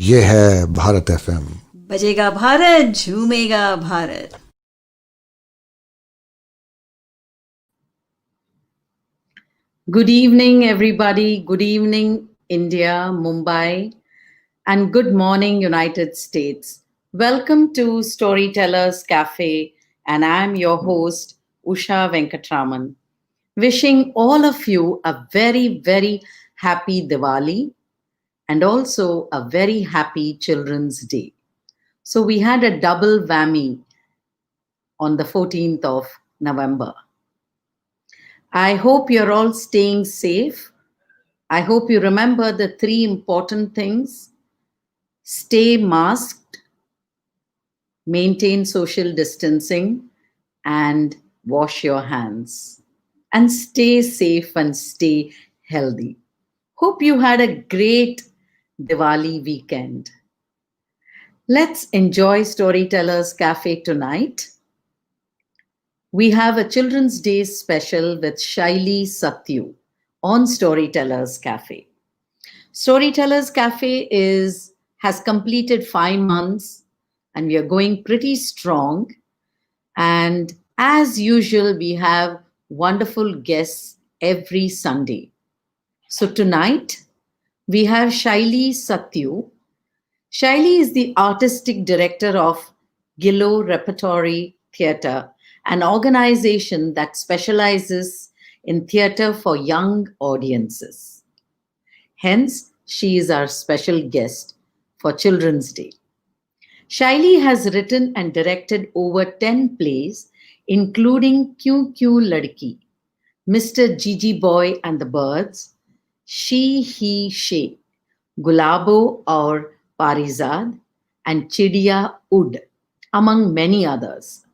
ये है भारत एफएम। बजेगा Bharat, झूमेगा Bharat. Good evening, everybody. Good evening, India, Mumbai, and good morning, United States. Welcome to Storytellers Cafe, and I'm your host, Usha Venkatraman. Wishing all of you a very, very happy Diwali and also a very happy Children's Day. So we had a double whammy on the 14th of November. I hope you're all staying safe. I hope you remember the three important things: stay masked, maintain social distancing, and wash your hands. And stay safe and stay healthy. Hope you had a great Diwali weekend. Let's enjoy Storytellers Cafe tonight. We have a Children's Day special with Shaili Sathyu on Storytellers Cafe. Storytellers Cafe has completed 5 months and we are going pretty strong. And as usual, we have wonderful guests every Sunday. So tonight, we have Shaili Sathyu. Shaili is the artistic director of Gillo Repertory Theatre, an organization that specializes in theatre for young audiences. Hence, she is our special guest for Children's Day. Shaili has written and directed over 10 plays, including Kyun-KyunLadki, Mr. Jeejeebhoy and the Birds, She-He-Shey, Gulaabo or Parizad, and Chidiya, among many others.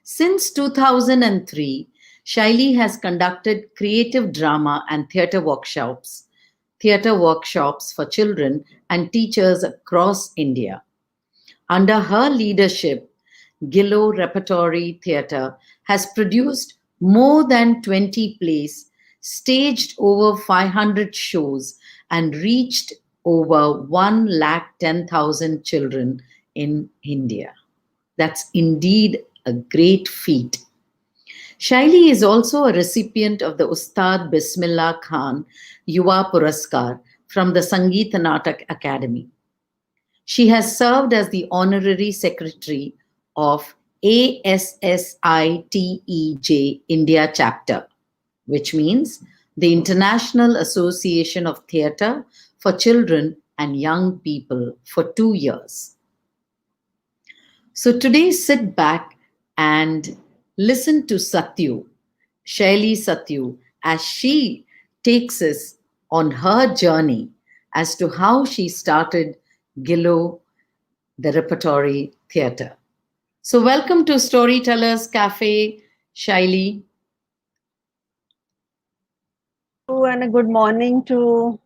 Since 2003, Shaili has conducted creative drama and theatre workshops for children and teachers across India. Under her leadership, Gillo Repertory Theatre has produced more than 20 plays, staged over 500 shows, and reached over 110,000 children in India. That's indeed a great feat. Shaili is also a recipient of the Ustad Bismillah Khan Yuva Puraskar from the Sangeet Natak Akademi. She has served as the Honorary Secretary of ASSITEJ India Chapter, which means the International Association of Theatre for Children and Young People, for 2 years. So today, sit back and listen to Shaili Sathyu, as she takes us on her journey as to how she started Gillo, the Repertory Theatre. So welcome to Storytellers Cafe, Shaili. And a good morning to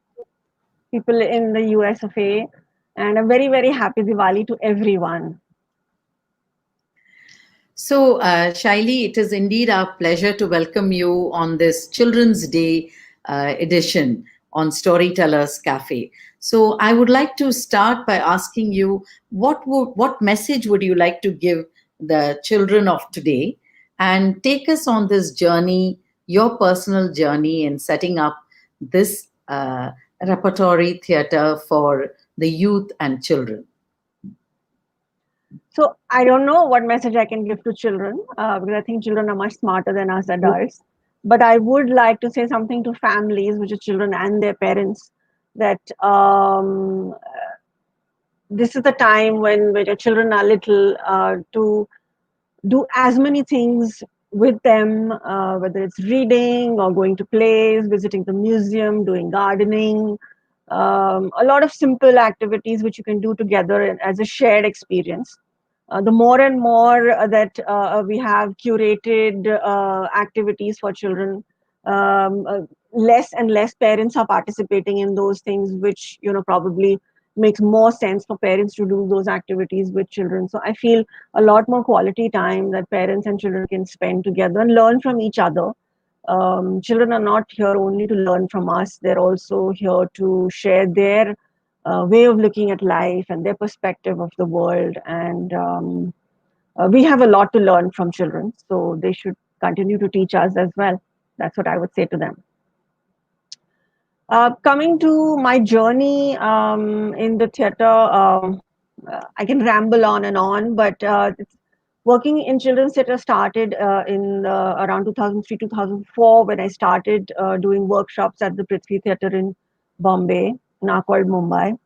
people in the US of A, and a very, very happy Diwali to everyone. So, Shaili, it is indeed our pleasure to welcome you on this Children's Day edition on Storytellers Cafe. So, I would like to start by asking you, what message would you like to give the children of today, and take us on this journey, your personal journey in setting up this repertory theatre for the youth and children? So I don't know what message I can give to children, because I think children are much smarter than us adults. But I would like to say something to families, which are children and their parents, that this is the time when your children are little, to do as many things with them, whether it's reading or going to plays, visiting the museum, doing gardening, a lot of simple activities which you can do together as a shared experience. The more and more that we have curated activities for children, less and less parents are participating in those things, which probably makes more sense for parents to do those activities with children. So I feel a lot more quality time that parents and children can spend together and learn from each other. Children are not here only to learn from us, they're also here to share their way of looking at life and their perspective of the world. And we have a lot to learn from children, so they should continue to teach us as well. That's what I would say to them. Coming to my journey in the theatre, I can ramble on, but working in children's theatre started in around 2003, 2004, when I started doing workshops at the Prithvi Theatre in Bombay, now called Mumbai.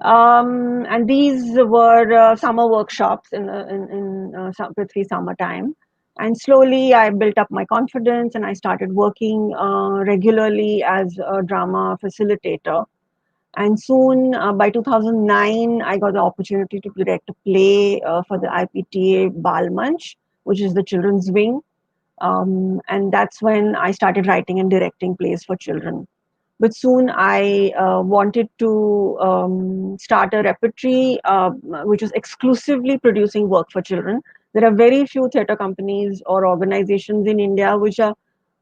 And these were summer workshops in Prithvi summertime. And slowly I built up my confidence and I started working regularly as a drama facilitator. And soon, by 2009, I got the opportunity to direct a play for the IPTA Bal Manch, which is the children's wing. And that's when I started writing and directing plays for children. But soon I wanted to start a repertory which was exclusively producing work for children. There are very few theatre companies or organizations in India which are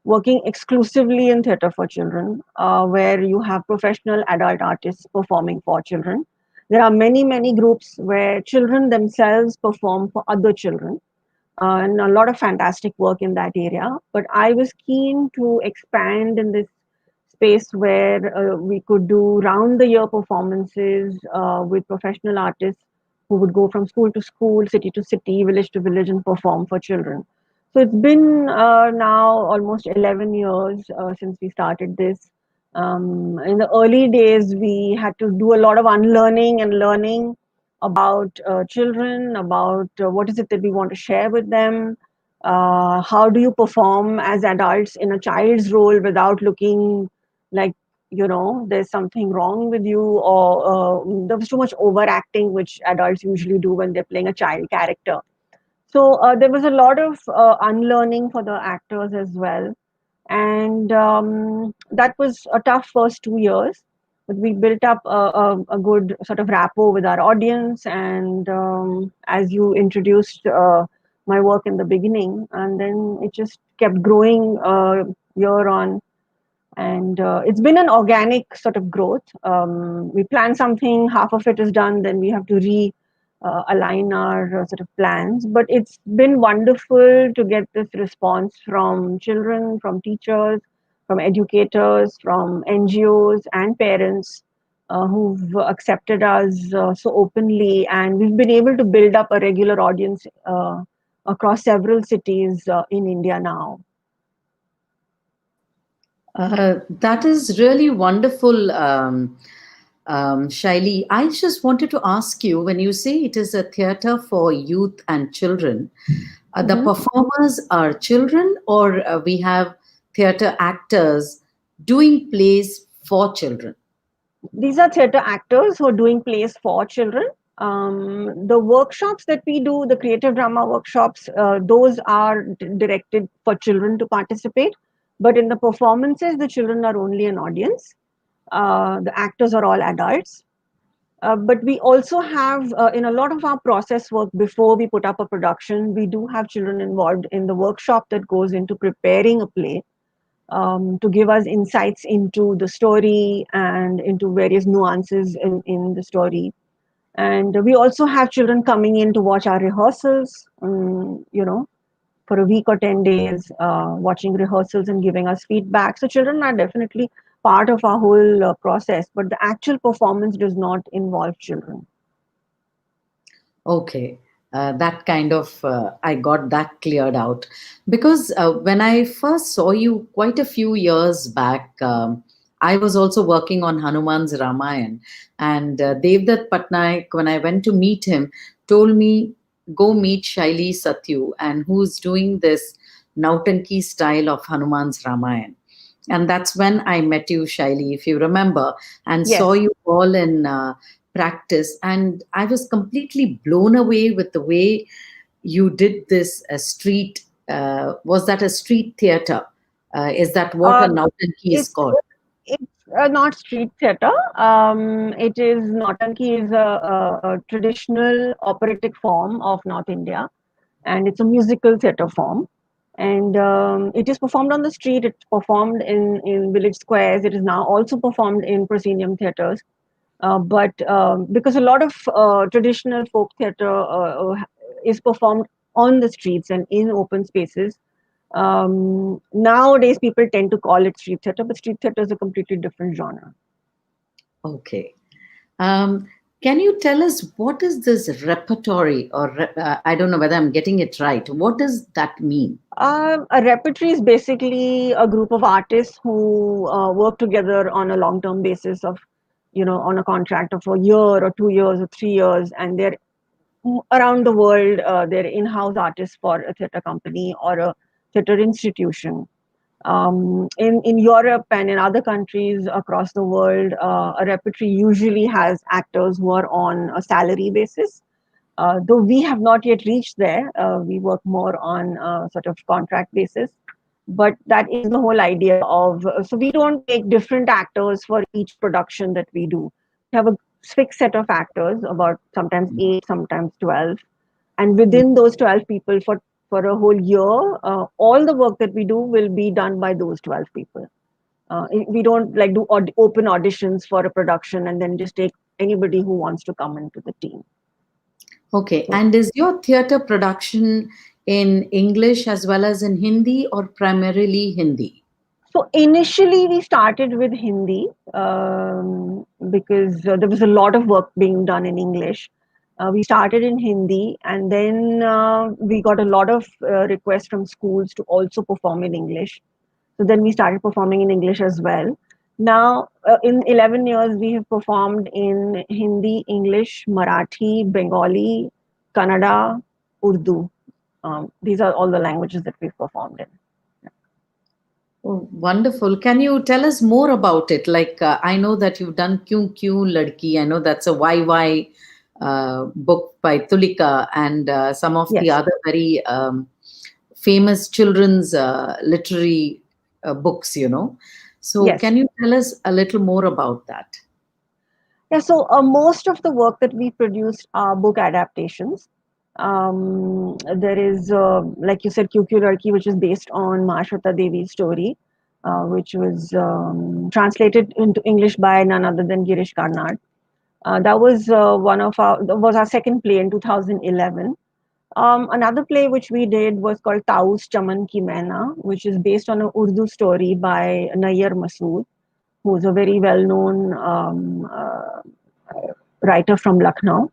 working exclusively in theatre for children, where you have professional adult artists performing for children. There are many, many groups where children themselves perform for other children. And a lot of fantastic work in that area. But I was keen to expand in this space where we could do round the year performances with professional artists who would go from school to school, city to city, village to village and perform for children. So it's been now almost 11 years since we started this. In the early days, we had to do a lot of unlearning and learning about children, about what is it that we want to share with them. How do you perform as adults in a child's role without looking like, there's something wrong with you, or there was too much overacting, which adults usually do when they're playing a child character. So there was a lot of unlearning for the actors as well. And that was a tough first 2 years. But we built up a good sort of rapport with our audience. And as you introduced my work in the beginning, and then it just kept growing year on. And it's been an organic sort of growth. We plan something, half of it is done, then we have to align our sort of plans. But it's been wonderful to get this response from children, from teachers, from educators, from NGOs and parents who've accepted us so openly. And we've been able to build up a regular audience across several cities in India now. That is really wonderful, Shaili. I just wanted to ask you, when you say it is a theatre for youth and children, the performers are children, or we have theatre actors doing plays for children? These are theatre actors who are doing plays for children. The workshops that we do, the creative drama workshops, those are directed for children to participate. But in the performances, the children are only an audience. The actors are all adults. But we also have, in a lot of our process work before we put up a production, we do have children involved in the workshop that goes into preparing a play, to give us insights into the story and into various nuances in the story. And we also have children coming in to watch our rehearsals, for a week or 10 days, watching rehearsals and giving us feedback. So children are definitely part of our whole process, but the actual performance does not involve children. Okay. That kind of, I got that cleared out. Because when I first saw you quite a few years back, I was also working on Hanuman's Ramayan. And Devdutt Patnaik, when I went to meet him, told me, go meet Shaili Sathyu, and who's doing this Nautanki style of Hanuman's Ramayan. And that's when I met you, Shaili, if you remember, and Yes. saw you all in practice. And I was completely blown away with the way you did this street. Was that a street theater? Is that what a Nautanki is called? It's not street theater. It is Nautanki is a traditional operatic form of North India, and it's a musical theater form. And it is performed on the street. It's performed in village squares. It is now also performed in proscenium theaters. But because a lot of traditional folk theatre is performed on the streets and in open spaces, nowadays people tend to call it street theatre, but street theatre is a completely different genre. Okay. Um, can you tell us what is this repertory, or I don't know whether I'm getting it right. What does that mean? A repertory is basically a group of artists who work together on a long-term basis of, on a contract of a year or 2 years or 3 years, and they're around the world. They're in-house artists for a theatre company or a theatre institution. In Europe and in other countries across the world, a repertory usually has actors who are on a salary basis. Though we have not yet reached there, we work more on sort of contract basis. But that is the whole idea of, so we don't take different actors for each production that we do. We have a fixed set of actors, about sometimes 8, sometimes 12. And within those 12 people for a whole year, all the work that we do will be done by those 12 people. We don't like do open auditions for a production and then just take anybody who wants to come into the team. Okay. And is your theatre production in English as well as in Hindi, or primarily Hindi? So initially we started with Hindi because there was a lot of work being done in English. We started in Hindi, and then we got a lot of requests from schools to also perform in English. So then we started performing in English as well. Now, in 11 years, we have performed in Hindi, English, Marathi, Bengali, Kannada, Urdu. These are all the languages that we've performed in. Oh, wonderful. Can you tell us more about it? Like, I know that you've done Kyun-KyunLadki. I know that's a YY book by Tulika, and some of the Yes. other very famous children's literary books. So, Yes. can you tell us a little more about that? Yeah, so most of the work that we produced are book adaptations. There is, like you said, QQ which is based on Mahashweta Devi's story, which was translated into English by none other than Girish Karnad. That was was our second play in 2011. Another play which we did was called Taus Chaman Ki Maina, which is based on an Urdu story by Nayyar Masood, who's a very well-known writer from Lucknow.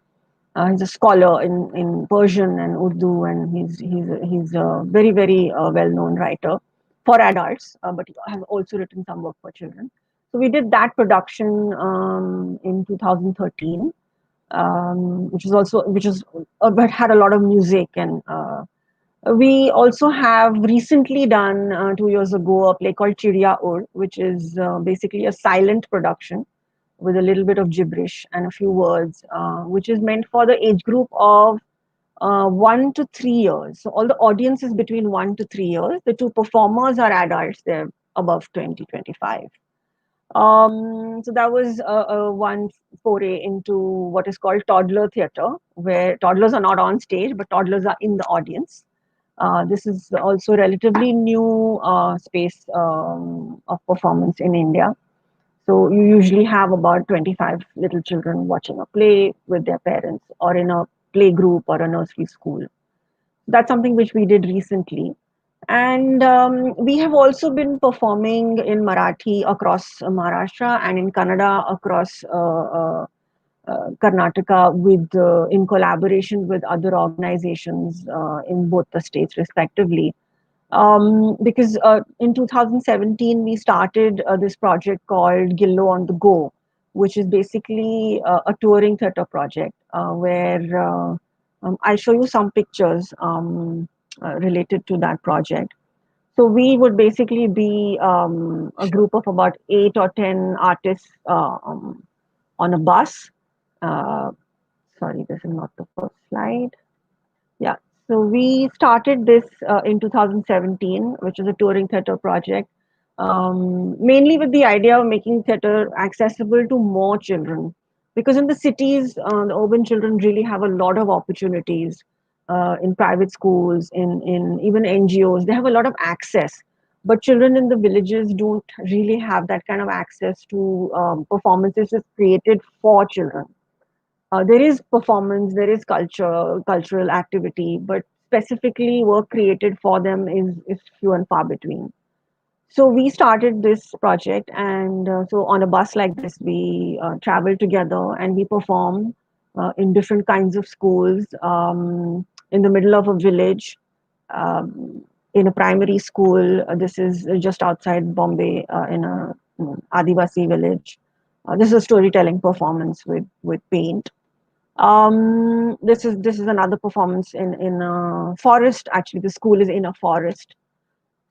He's a scholar in Persian and Urdu, and he's a very very well-known writer for adults, but he has also written some work for children. So we did that production in 2013, which is but had a lot of music. And we also have recently done 2 years ago a play called Chidiya, which is basically a silent production with a little bit of gibberish and a few words, which is meant for the age group of 1 to 3 years. So all the audience is between 1 to 3 years. The two performers are adults; they're above 20, 25. So that was one foray into what is called toddler theater, where toddlers are not on stage, but toddlers are in the audience. This is also relatively new space of performance in India. So you usually have about 25 little children watching a play with their parents or in a play group or a nursery school. That's something which we did recently. And we have also been performing in Marathi across Maharashtra and in Kannada across Karnataka in collaboration with other organizations in both the states respectively. Because in 2017 we started this project called Gillo on the Go, which is basically a touring theatre project where I'll show you some pictures related to that project. So we would basically be a group of about 8 or 10 artists on a bus. Uh, Sorry, this is not the first slide. Yeah. So we started this in 2017, which is a touring theatre project, mainly with the idea of making theatre accessible to more children. Because in the cities, the urban children really have a lot of opportunities. in private schools, in even NGOs. They have a lot of access, but children in the villages don't really have that kind of access to performances just created for children. There is performance, there is cultural activity, but specifically work created for them is few and far between. So we started this project, and so on a bus like this, we travel together and we perform in different kinds of schools, in the middle of a village, in a primary school. This is just outside Bombay, in a Adivasi village. This is a storytelling performance with paint. This is another performance in a forest. Actually, the school is in a forest,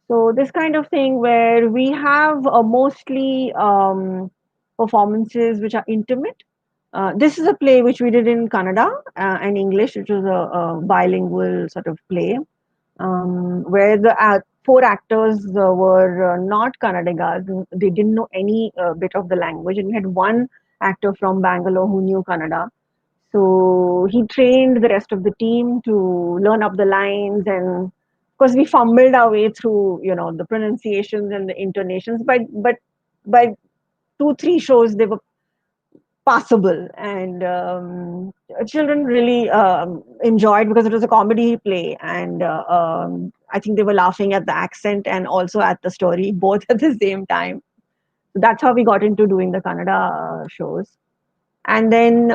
so this kind of thing where we have mostly performances which are intimate. This is a play which we did in Kannada and English, which was a bilingual sort of play, where the four actors were not Kannadigas. They didn't know any bit of the language, and we had one actor from Bangalore who knew Kannada. So he trained the rest of the team to learn up the lines, and of course we fumbled our way through, the pronunciations and the intonations. But by 2-3 shows they were passable, and children really enjoyed because it was a comedy play, and I think they were laughing at the accent and also at the story both at the same time. So that's how we got into doing the Kannada shows. And then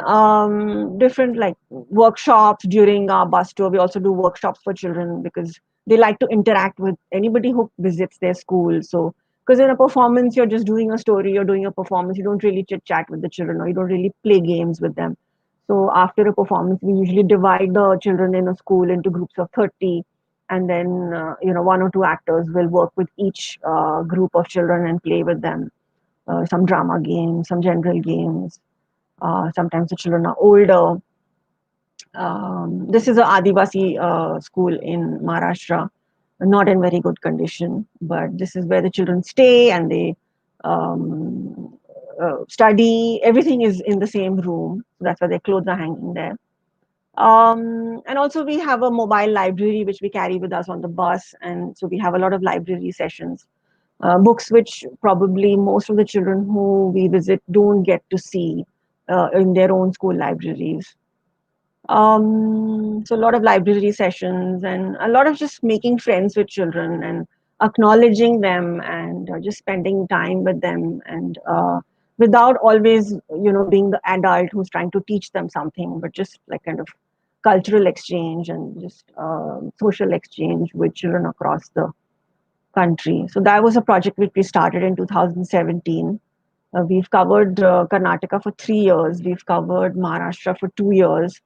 different like workshops during our bus tour. We also do workshops for children because they like to interact with anybody who visits their school. So because in a performance you're just doing a story, you're doing a performance, you don't really chit chat with the children, or you don't really play games with them. So after a performance we usually divide the children in a school into groups of 30, and then one or two actors will work with each group of children and play with them, some drama games, some general games. Sometimes the children are older. This is a Adivasi school in Maharashtra, not in very good condition, but this is where the children stay and they study. Everything is in the same room. So that's why their clothes are hanging there. And also we have a mobile library which we carry with us on the bus, and so we have a lot of library sessions. Books which probably most of the children who we visit don't get to see in their own school libraries. So a lot of library sessions and a lot of just making friends with children and acknowledging them, and just spending time with them, and without always being the adult who's trying to teach them something, but just like kind of cultural exchange and just social exchange with children across the country. So that was a project which we started in 2017. We've covered Karnataka for 3 years. We've covered Maharashtra for 2 years.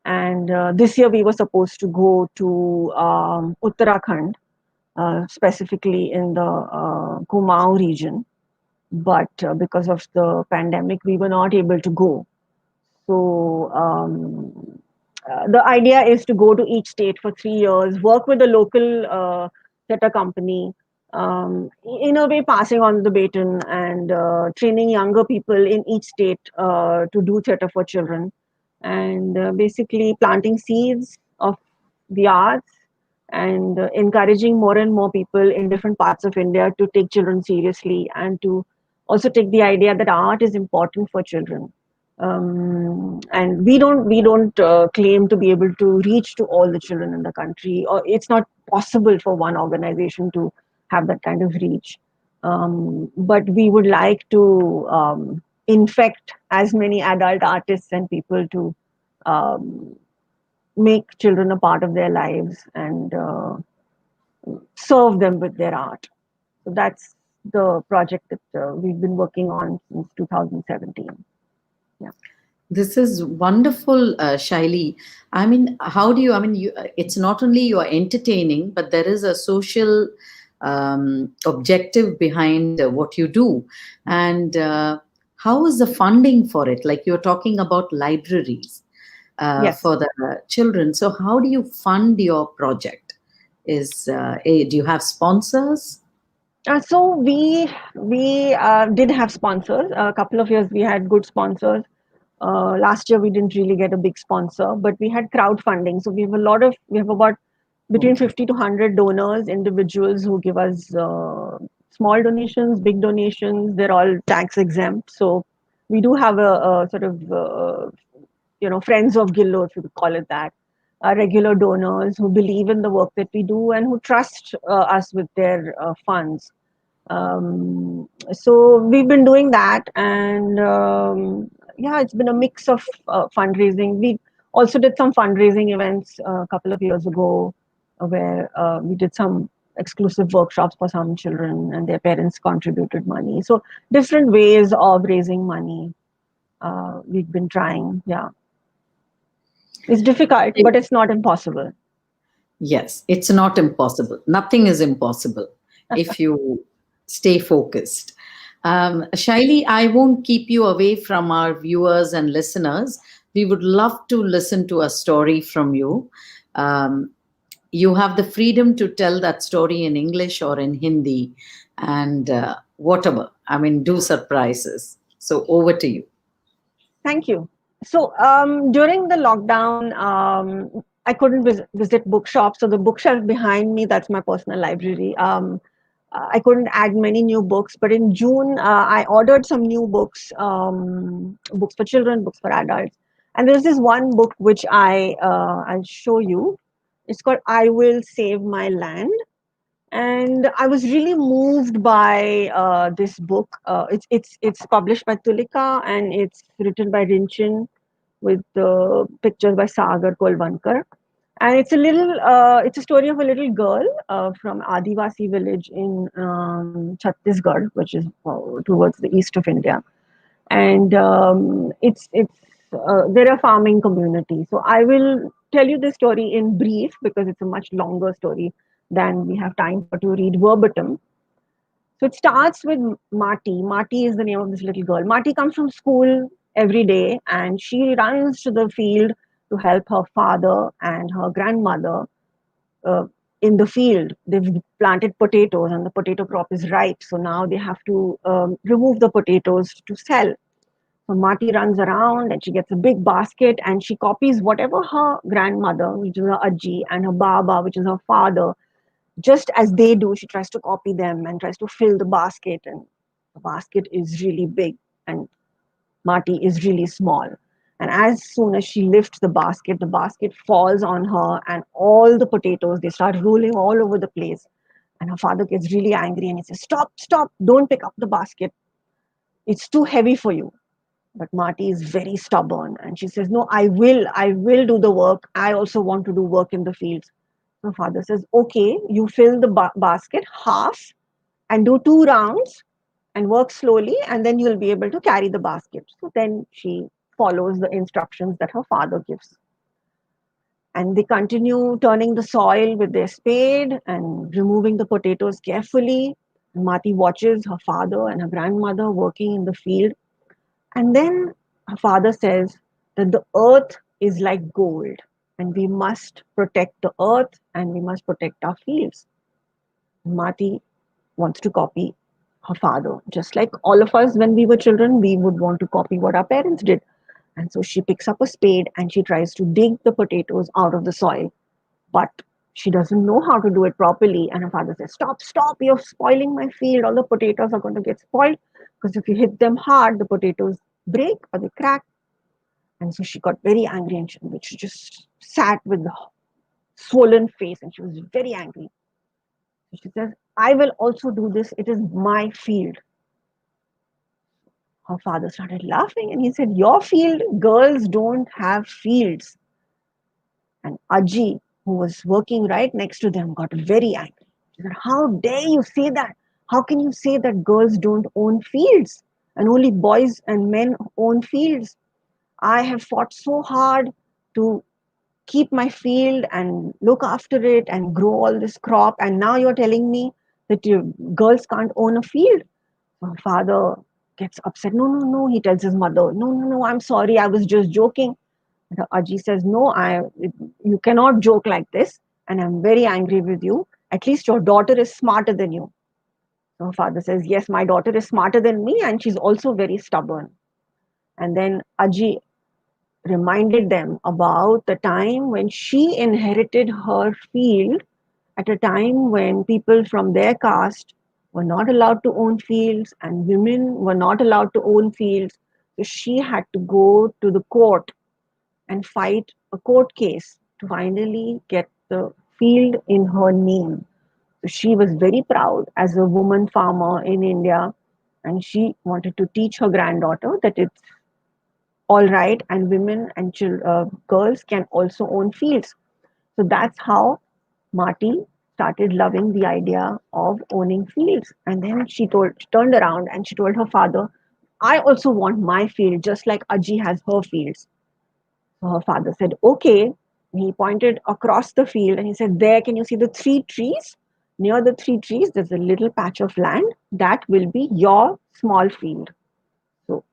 And this year we were supposed to go to Uttarakhand, specifically in the Kumaon region. But because of the pandemic, we were not able to go. So the idea is to go to each state for 3 years, work with a local theatre company, in a way passing on the baton, and training younger people in each state to do theatre for children, and basically planting seeds of the arts, and encouraging more and more people in different parts of India to take children seriously, and to also take the idea that art is important for children. And we don't claim to be able to reach to all the children in the country, or it's not possible for one organization to have that kind of reach. But we would like to infect as many adult artists and people to make children a part of their lives, and serve them with their art. So that's the project that we've been working on since 2017. Yeah. This is wonderful, Shaili. I mean, how do you? I mean, it's not only you are entertaining, but there is a social objective behind what you do. And how is the funding for it? Like you're talking about libraries Yes. for the children. So how do you fund your project? Do you have sponsors? So we did have sponsors. A couple of years we had good sponsors. Last year we didn't really get a big sponsor, but we had crowdfunding. So we have about between 50 to 100 donors, individuals who give us small donations, big donations. They're all tax exempt. So we do have a sort of, friends of Gillo, if you could call it that, regular donors who believe in the work that we do and who trust us with their funds. So we've been doing that, and yeah, it's been a mix of fundraising. We also did some fundraising events a couple of years ago, where we did some exclusive workshops for some children, and their parents contributed money. So different ways of raising money. We've been trying. Yeah, it's difficult, but it's not impossible. Yes, it's not impossible. Nothing is impossible if you stay focused. Shaili, I won't keep you away from our viewers and listeners. We would love to listen to a story from you. Um, you have the freedom to tell that story in English or in Hindi, and whatever. I mean, do surprises. So over to you. Thank you. So during the lockdown, I couldn't visit bookshops. So the bookshelf behind me, that's my personal library. I couldn't add many new books, but in June, I ordered some new books, books for children, books for adults. And there's this one book which I'll show you. It's called "I Will Save My Land." And I was really moved by this book. It's published by Tulika, and it's written by Rinchin, with pictures by Sagar Kolvankar. And it's a story of a little girl from Adivasi village in Chhattisgarh, which is towards the east of India. And they're a farming community. So I will tell you the story in brief because it's a much longer story than we have time for to read verbatim. So it starts with Mati. Mati is the name of this little girl. Mati comes from school every day, and she runs to the field to help her father and her grandmother uh, in the field. They've planted potatoes, and the potato crop is ripe. So now they have to remove the potatoes to sell. So Mati runs around and she gets a big basket and she copies whatever her grandmother, which is her Ajji, and her Baba, which is her father, just as they do. She tries to copy them and tries to fill the basket. And the basket is really big and Mati is really small. And as soon as she lifts the basket falls on her, and all the potatoes, they start rolling all over the place. And her father gets really angry and he says, "Stop, stop, don't pick up the basket. It's too heavy for you." But Marty is very stubborn and she says, "No, I will do the work. I also want to do work in the fields." My father says, "Okay, you fill the basket half and do 2 rounds and work slowly, and then you'll be able to carry the basket." So then she follows the instructions that her father gives. And they continue turning the soil with their spade and removing the potatoes carefully. And Mati watches her father and her grandmother working in the field. And then her father says that the earth is like gold and we must protect the earth and we must protect our fields. Mati wants to copy her father. Just like all of us, when we were children, we would want to copy what our parents did. And so she picks up a spade and she tries to dig the potatoes out of the soil. But she doesn't know how to do it properly. And her father says, "Stop, stop, you're spoiling my field. All the potatoes are going to get spoiled because if you hit them hard, the potatoes break or they crack." And so she got very angry and she just sat with the swollen face and she was very angry. So she says, "I will also do this. It is my field." Her father started laughing and he said, "Your field? Girls don't have fields." And Aji, who was working right next to them, got very angry. She said, "How dare you say that? How can you say that girls don't own fields and only boys and men own fields? I have fought so hard to keep my field and look after it and grow all this crop, and now you're telling me that you, girls can't own a field." My father gets upset. "No, no, no," he tells his mother. "No, no, no, I'm sorry, I was just joking." The Aji says, "No, you cannot joke like this, and I'm very angry with you. At least your daughter is smarter than you." So her father says, "Yes, my daughter is smarter than me, and she's also very stubborn." And then Aji reminded them about the time when she inherited her field at a time when people from their caste were not allowed to own fields and women were not allowed to own fields. So she had to go to the court and fight a court case to finally get the field in her name. So she was very proud as a woman farmer in India, and she wanted to teach her granddaughter that it's all right and women and girls can also own fields. So that's how Marty started loving the idea of owning fields. And then she turned around and she told her father, I also want my field just like Aji has her fields. So her father said, okay. He pointed across the field and he said, there, can you see the three trees? Near the three trees, there's a little patch of land. That will be your small field. So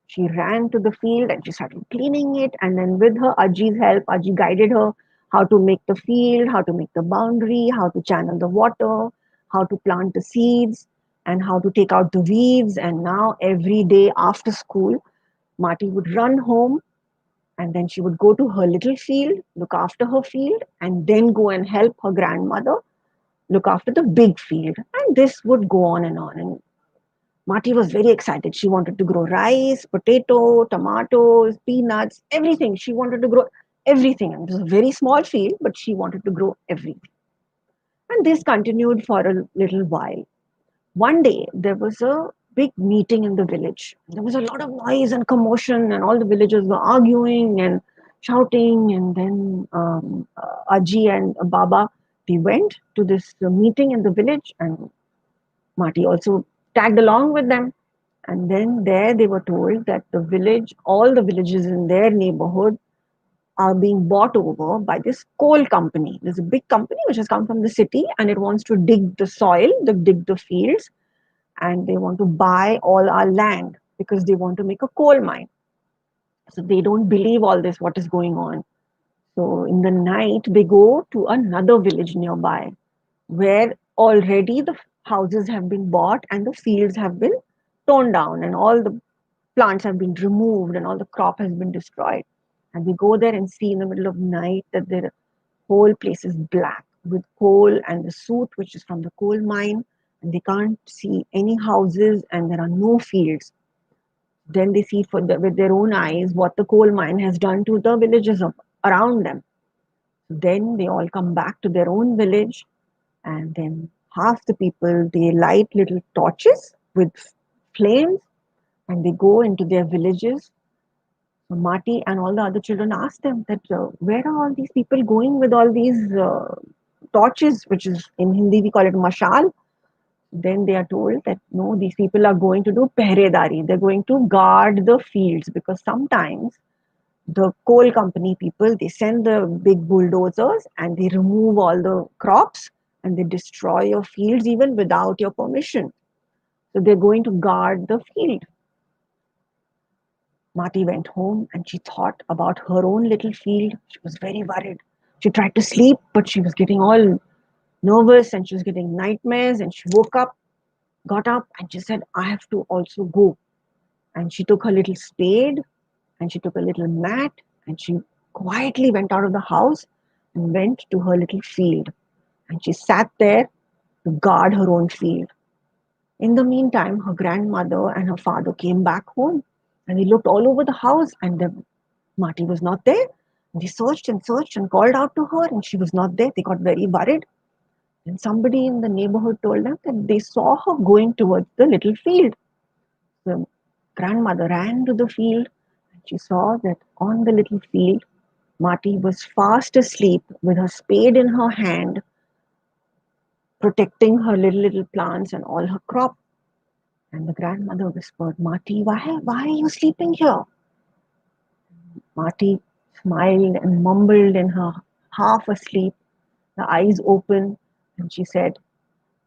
she ran to the field and she started cleaning it. And then, with her Aji's help, Aji guided her how to make the field, how to make the boundary, how to channel the water, how to plant the seeds, and how to take out the weeds. And now, every day after school, Marty would run home and then she would go to her little field, look after her field, and then go and help her grandmother look after the big field. And this would go on and on. And Marty was very excited. She wanted to grow rice, potato, tomatoes, peanuts, everything. She wanted to grow everything. And it was a very small field, but she wanted to grow everything. And this continued for a little while. One day, there was a big meeting in the village. There was a lot of noise and commotion, and all the villagers were arguing and shouting. And then Aji and Baba, they went to this meeting in the village, and Marty also tagged along with them. And then there they were told that the village, all the villages in their neighborhood are being bought over by this coal company. There's a big company which has come from the city and it wants to dig the soil, dig the fields, and they want to buy all our land because they want to make a coal mine. So they don't believe all this, what is going on. So in the night, they go to another village nearby where already the houses have been bought and the fields have been torn down and all the plants have been removed and all the crop has been destroyed. And we go there and see in the middle of night that the whole place is black with coal and the soot which is from the coal mine, and they can't see any houses and there are no fields. Then they see with their own eyes what the coal mine has done to the villages around them. Then they all come back to their own village, and then half the people, they light little torches with flames and they go into their villages. So Marty and all the other children ask them that where are all these people going with all these torches, which is in Hindi we call it mashal. Then they are told that no, these people are going to do pehredari. They're going to guard the fields because sometimes the coal company people, they send the big bulldozers and they remove all the crops and they destroy your fields even without your permission. So they're going to guard the field. Marty went home and she thought about her own little field. She was very worried. She tried to sleep, but she was getting all nervous and she was getting nightmares. And she got up, and she said, I have to also go. And she took her little spade and she took a little mat and she quietly went out of the house and went to her little field. And she sat there to guard her own field. In the meantime, her grandmother and her father came back home and they looked all over the house and Marty was not there. They searched and called out to her and she was not there. They got very worried. And somebody in the neighborhood told them that they saw her going towards the little field. The grandmother ran to the field and she saw that on the little field, Marty was fast asleep with her spade in her hand, protecting her little plants and all her crop. And the grandmother whispered, Marty, why are you sleeping here? Marty smiled and mumbled in her half asleep, the eyes open, and she said,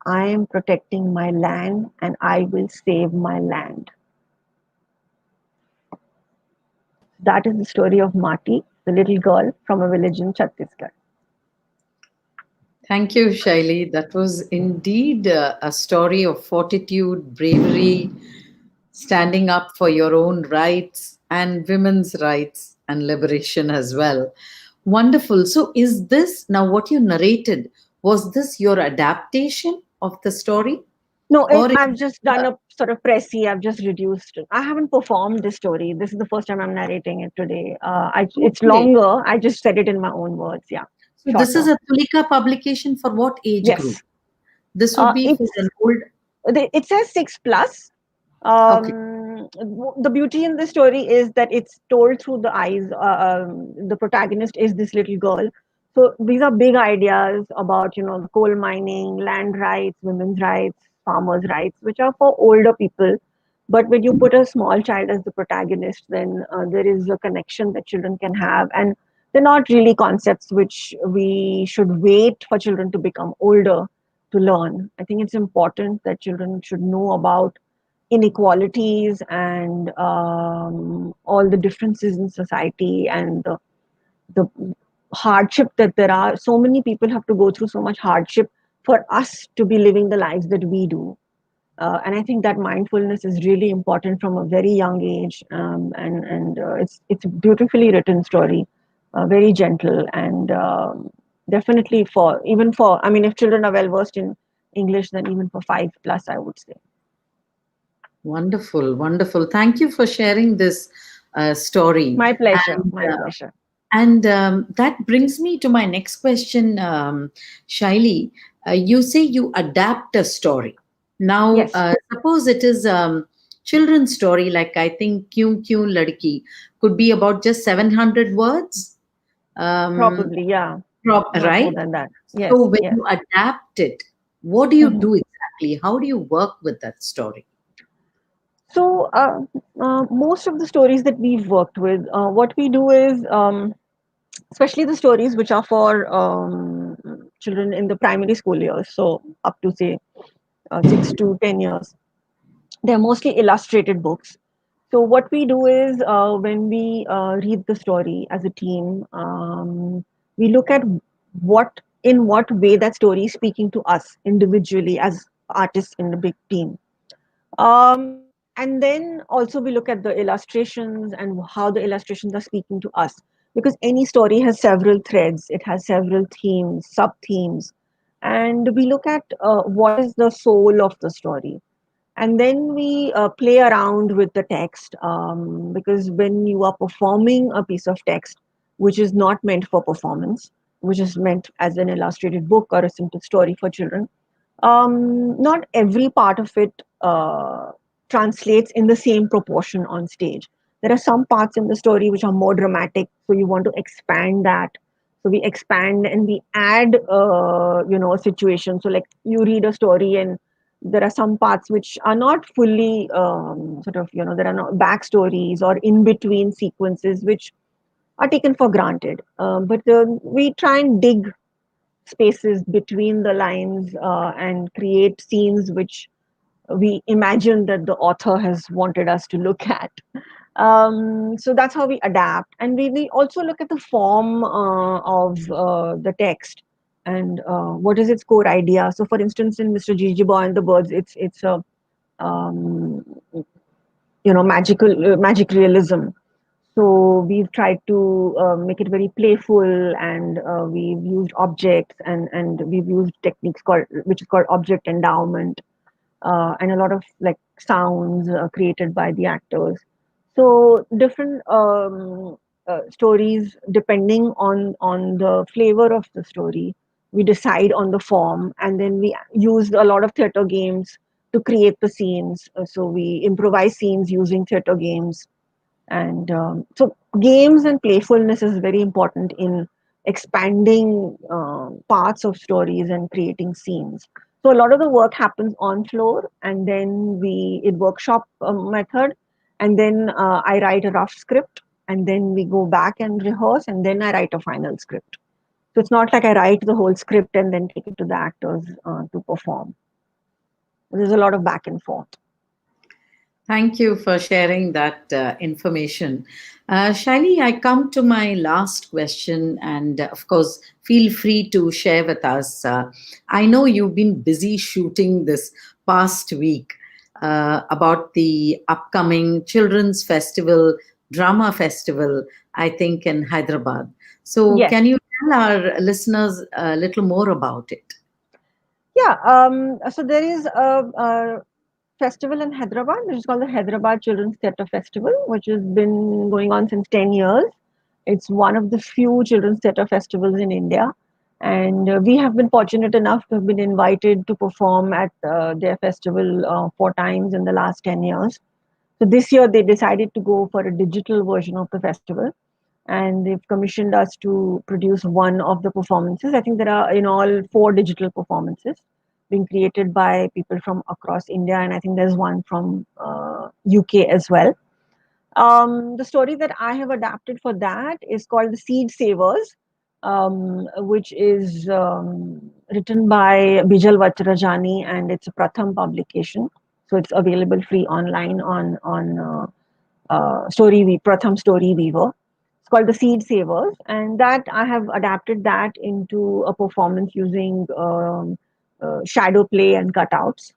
I am protecting my land and I will save my land. That is the story of Marty, the little girl from a village in Chhattisgarh. Thank you, Shaili. That was indeed a story of fortitude, bravery, standing up for your own rights and women's rights. and liberation as well. Wonderful. So, is this now what you narrated? Was this your adaptation of the story? No, Or I've just done a sort of pressy. I've just reduced it. I haven't performed this story. This is the first time I'm narrating it today. It's okay. longer. I just said it in my own words. Yeah, So, this is shorter. a Tulika publication for what age group? Yes. This would be for an It's old. it says 6 plus. Okay. The beauty in the story is that it's told through the eyes. The protagonist is this little girl. So these are big ideas about coal mining, land rights, women's rights, farmers' rights, which are for older people. But when you put a small child as the protagonist, then there is a connection that children can have, and they're not really concepts which we should wait for children to become older to learn. I think it's important that children should know about inequalities and all the differences in society and the hardship that there are. So many people have to go through so much hardship for us to be living the lives that we do. And I think that mindfulness is really important from a very young age. And it's a beautifully written story, very gentle, and definitely for even for, I mean, if children are well versed in English, then even for 5 plus, I would say. Wonderful, wonderful. Thank you for sharing this story. My pleasure. And My pleasure. that brings me to my next question, Shaili. You say you adapt a story. Now, Yes, suppose it is children's story, like I think Kyun-KyunLadki could be about just 700 words, um, probably. Yeah. Not more right? than that. Yes, So when yes. you adapt it, what do you Mhm. do exactly? How do you work with that story? So, most of the stories that we've worked with, what we do is, especially the stories which are for children in the primary school years, so up to say 6 to 10 years, they're mostly illustrated books. So, what we do is when we read the story as a team, we look at in what way that story is speaking to us individually as artists in the big team. And then also we look at the illustrations and how the illustrations are speaking to us. Because any story has several threads, it has several themes, sub themes. And we look at what is the soul of the story. And then we play around with the text, because when you are performing a piece of text which is not meant for performance, which is meant as an illustrated book or a simple story for children, not every part of it translates in the same proportion on stage. There are some parts in the story which are more dramatic, so you want to expand that. So we expand and we add, a situation. So like you read a story and there are some parts which are not fully sort of, there are no backstories or in between sequences which are taken for granted. But we try and dig spaces between the lines and create scenes which we imagine that the author has wanted us to look at. So that's how we adapt. And we also look at the form of the text and what is its core idea. So, for instance, in Mr. Jeejeebhoy and the Birds, it's a um, magic realism. So we've tried to make it very playful, and we've used objects and we've used techniques which is called object endowment, and a lot of like sounds created by the actors. So different stories depending on the flavor of the story. We decide on the form, and then we use a lot of theater games to create the scenes. So we improvise scenes using theater games, and so games and playfulness is very important in expanding parts of stories and creating scenes. So a lot of the work happens on floor, and then we in workshop method, and then I write a rough script, and then we go back and rehearse, and then I write a final script. So it's not like I write the whole script and then take it to the actors to perform. There's a lot of back and forth. Thank you for sharing that information. Shaili, I come to my last question, and of course, feel free to share with us. I know you've been busy shooting this past week about the upcoming Children's Festival, Drama Festival I think, in Hyderabad. So, Yes. can you tell our listeners a little more about it? Yeah. So there is a festival in Hyderabad, which is called the Hyderabad Children's Theatre Festival, which has been going on since 10 years. It's one of the few children's theatre festivals in India. And we have been fortunate enough to have been invited to perform at their festival 4 times in the last 10 years. So this year they decided to go for a digital version of the festival, and they've commissioned us to produce one of the performances. I think there are in all 4 digital performances being created by people from across India, and I think there's one from UK as well. The story that I have adapted for that is called The Seed Savers, which is written by Bijal Vachrajani, and it's a Pratham publication. So it's available free online on Pratham Story Weaver. It's called The Seed Savers, and that I have adapted that into a performance using shadow play and cutouts.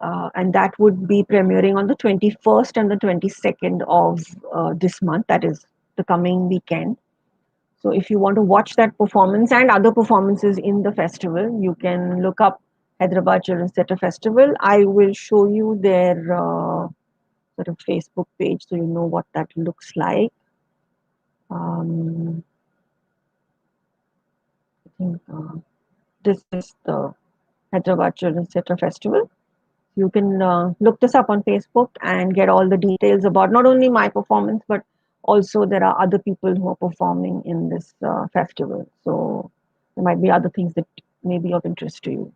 And that would be premiering on the 21st and the 22nd of this month, that is the coming weekend. So if you want to watch that performance and other performances in the festival, you can look up Hyderabad Children's Theatre Festival. I will show you their sort of Facebook page so you know what that looks like. I think this is the Hyderabad Children's Theatre Festival. You can look this up on Facebook and get all the details about not only my performance, but also there are other people who are performing in this festival. So there might be other things that may be of interest to you.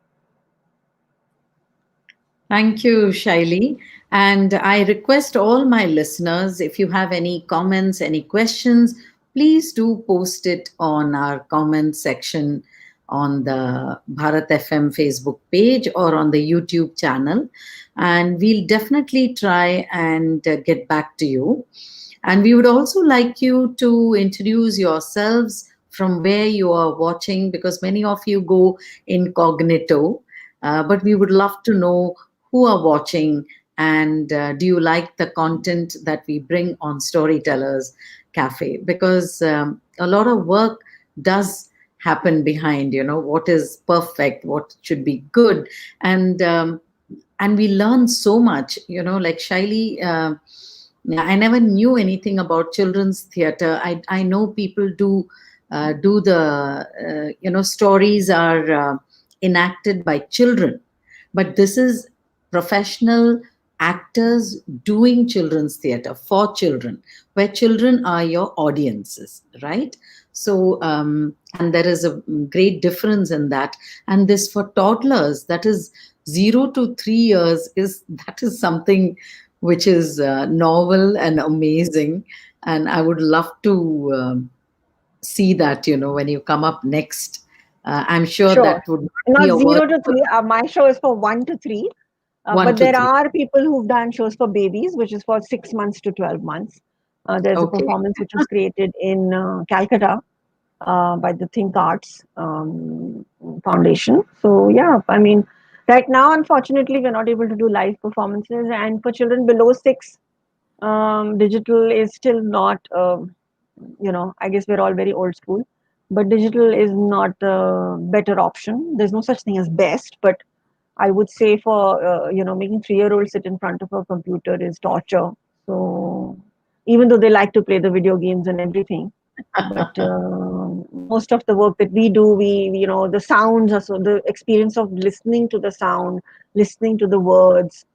Thank you, Shaili. And I request all my listeners, if you have any comments, any questions, please do post it on our comment section on the Bharat FM Facebook page or on the YouTube channel. And we'll definitely try and get back to you. And we would also like you to introduce yourselves from where you are watching, because many of you go incognito. But we would love to know who are watching, and do you like the content that we bring on Storytellers Cafe? Because a lot of work does happen behind, what is perfect, what should be good, and we learn so much, like Shaili. I never knew anything about children's theater. I know people do the stories are enacted by children, but this is professional actors doing children's theater for children, where children are your audiences, right? So and there is a great difference in that. And this for toddlers, that is 0 to 3 years, is something which is novel and amazing. And I would love to see that, when you come up next. I'm sure Sure. that would not be Not a word 0 to 3. My show is for 1 to 3. one But to there three. are people who've done shows for babies, which is for 6 months to 12 months. There's a Okay. performance which was created in Calcutta by the Think Arts Foundation. So, yeah, I mean, right now, unfortunately, we're not able to do live performances. And for children below 6, digital is still not, I guess we're all very old school, but digital is not the better option. There's no such thing as best, but I would say for making 3-year-olds sit in front of a computer is torture. So even though they like to play the video games and everything, but most of the work that we do, the sounds are so the experience of listening to the sound, listening to the words,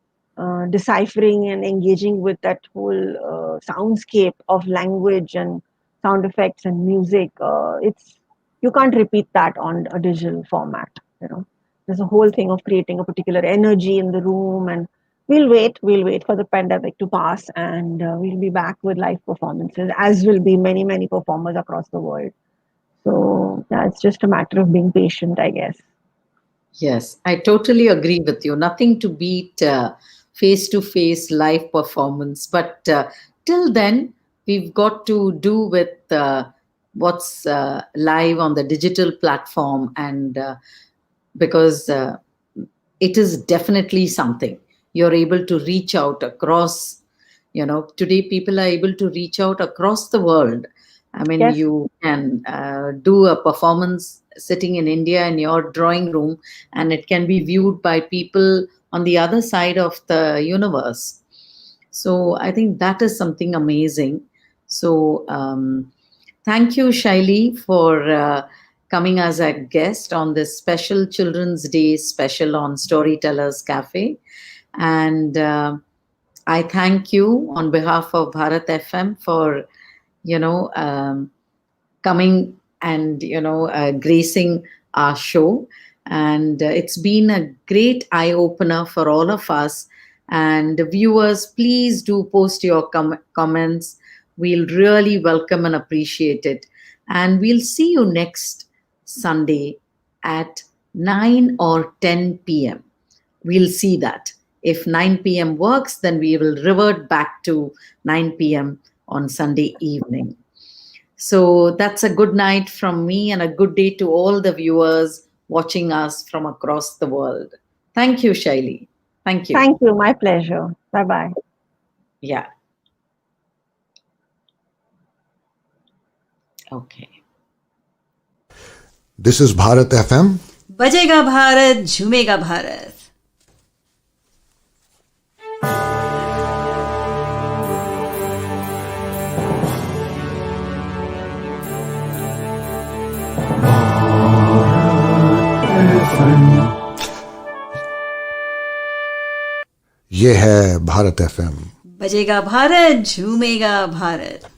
deciphering and engaging with that whole soundscape of language and sound effects and music. It's you can't repeat that on a digital format. There's a whole thing of creating a particular energy in the room, and we'll wait for the pandemic to pass, and we'll be back with live performances, as will be many, many performers across the world. So yeah, it's just a matter of being patient, I guess. Yes, I totally agree with you. Nothing to beat face to face live performance. But till then, we've got to do with what's live on the digital platform. And because it is definitely something you're able to reach out across. Today people are able to reach out across the world, I mean, Yes. you can do a performance sitting in India in your drawing room, and it can be viewed by people on the other side of the universe. So I think that is something amazing. So thank you, Shaili, for coming as a guest on this special Children's Day special on Storytellers Cafe. And I thank you on behalf of Bharat FM for, you know, coming and, gracing our show. And it's been a great eye opener for all of us. And viewers, please do post your comments. We'll really welcome and appreciate it. And we'll see you next Sunday at 9 or 10 p.m. We'll see that. If 9 p.m. works, then we will revert back to 9 p.m. on Sunday evening. So that's a good night from me and a good day to all the viewers watching us from across the world. Thank you, Shaili. Thank you. Thank you. My pleasure. Bye-bye. Yeah. Okay. This is Bharat FM. बजेगा भारत झूमेगा भारत. ये है Bharat FM. बजेगा भारत झूमेगा भारत.